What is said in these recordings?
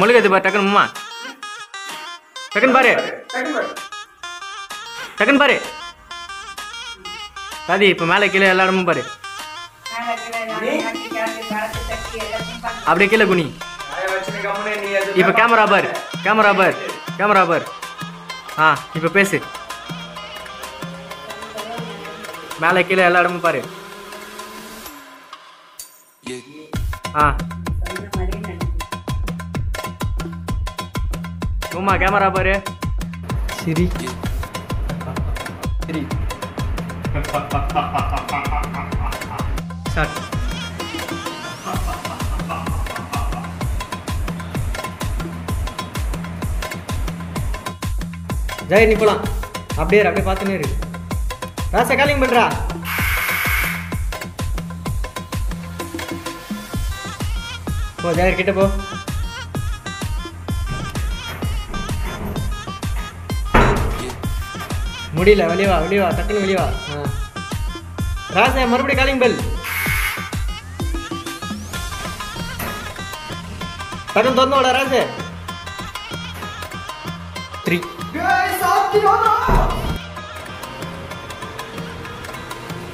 முழுகது பாரு டக்குன்னு மாமா டக்குன்னு பாரு டக்குன்னு பாரு சாதி இப்போ மேலே கீழே எல்லா இடமும் பாரு அப்படியே கீழே குனி இப்போ கேமரா பார் கேமரா பார் கேமரா பார் ஆ இப்போ பேசு மேலே கீழே எல்லா இடமும் பாரு ஆ உமா கேமரா பாரு சரி சரி ஸ்டார்ட் ஜெய் நீ போலாம் அப்படியே அப்படியே பார்த்துனே இரு ராசா காலிங் பண்றா போ ஜெயர் கிட்ட போ முடியல வெளியே வா டக்குன்னு வெளியே வா ராசா மறுபடியும் காலிங் பெல் டக்குன்னு திறந்து விட ராசு 3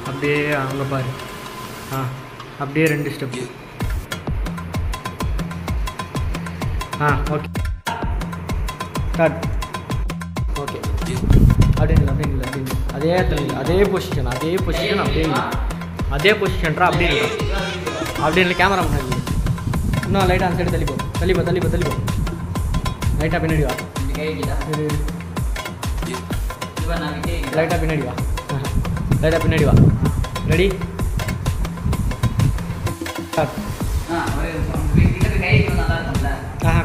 அப்படியே அங்கே பாரு ஆ அப்படியே 2 ஸ்டெப் ஆ ஓகே ஸ்டார்ட் ஓகே அப்படின்னு அப்படின்னு அதே அதே பொசிஷன் அதே பொசிஷன்ரா அப்படியே இல்லை கேமரா முன்னாடி இன்னும் லைட்டாக அந்த சைடு தள்ளிப்போ லைட்டாக பின்னாடி வா லைட்டாக பின்னாடி வா ரெடி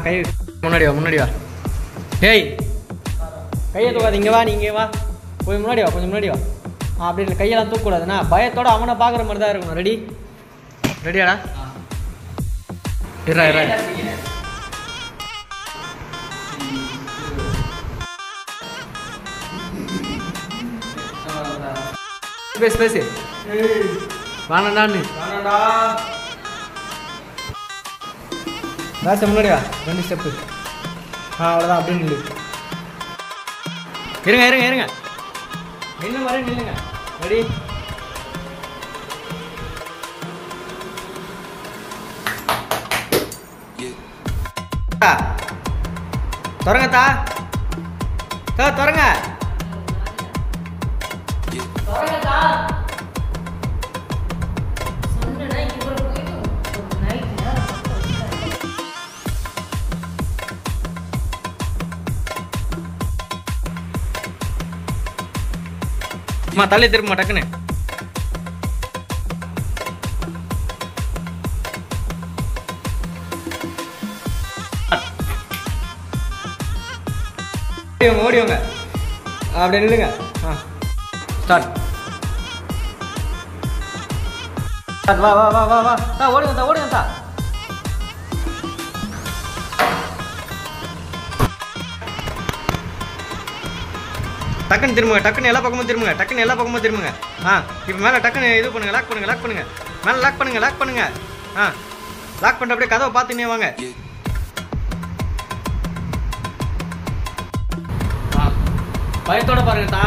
கை முன்னாடி வா டேய் கையை தூக்காது இங்கே வா நீங்கள் வா கொஞ்சம் முன்னாடி வா அப்படி இல்லை கையெல்லாம் தூக்கக்கூடாதுண்ணா பயத்தோட அவனை பார்க்குற மாதிரி தான் இருக்கணும் ரெடியாடா இறா பேசு வானடான்னு ராசா முன்னாடி வா 2 ஸ்டெப்பு அவ்வளோதான் அப்படின்னு நில்லு இருங்க இன்னும் வர நில்லுங்க ரெடி திறங்கத்தா திறங்க அம்மா தள்ளி திரும்ப டக்குன்னு ஓடிவாங்க அப்படியே நில்லுங்க ஸ்டார்ட் வா ஓடுங்க டக்குன்னு திரும்புங்க டக்குன்னு எல்லா பக்கமும் திரும்புங்க இப்போ மேலே டக்குன்னு இது பண்ணுங்க லாக் பண்ணுங்க மேலே லாக் பண்ணுங்க லாக் பண்ணிட்டு அப்படியே கதவை பார்த்துன்னே வாங்க பயத்தோட பாருங்க தா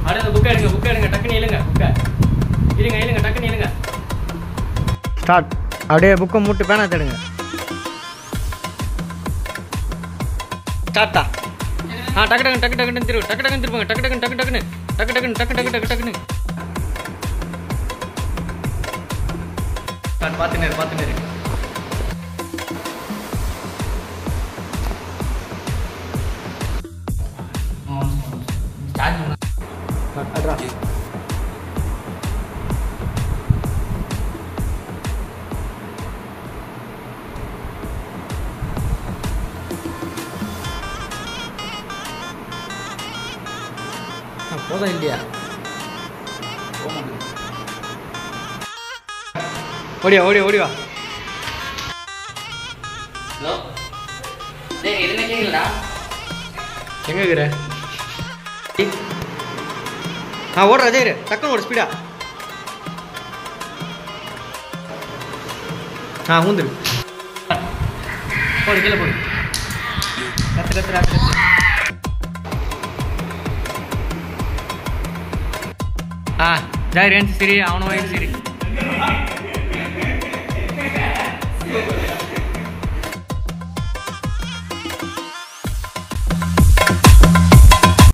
அப்படியே அந்த புக்கை எடுங்க டக்குன்னு இழுங்க டக்குன்னு இழுங்க ஸ்டார்ட் அப்படியே புக்கை மூட்டு பேனா தேடுங்க ஸ்டார்ட்டா டக்கு திரும்புங்க டக்கு பார்த்து நேரு போதா இல்லையா ஓடி வா ஹலோ டேய் எதுமே கேக்கலடா எங்க இருக்கற ஓடுற அதே டக்குன்னு ஓடு ஸ்பீடா ஊந்துரு போடு கீழே போடு. கத்து. ஜாகிர் ஏன் சரி அவனை வாங்கி சரி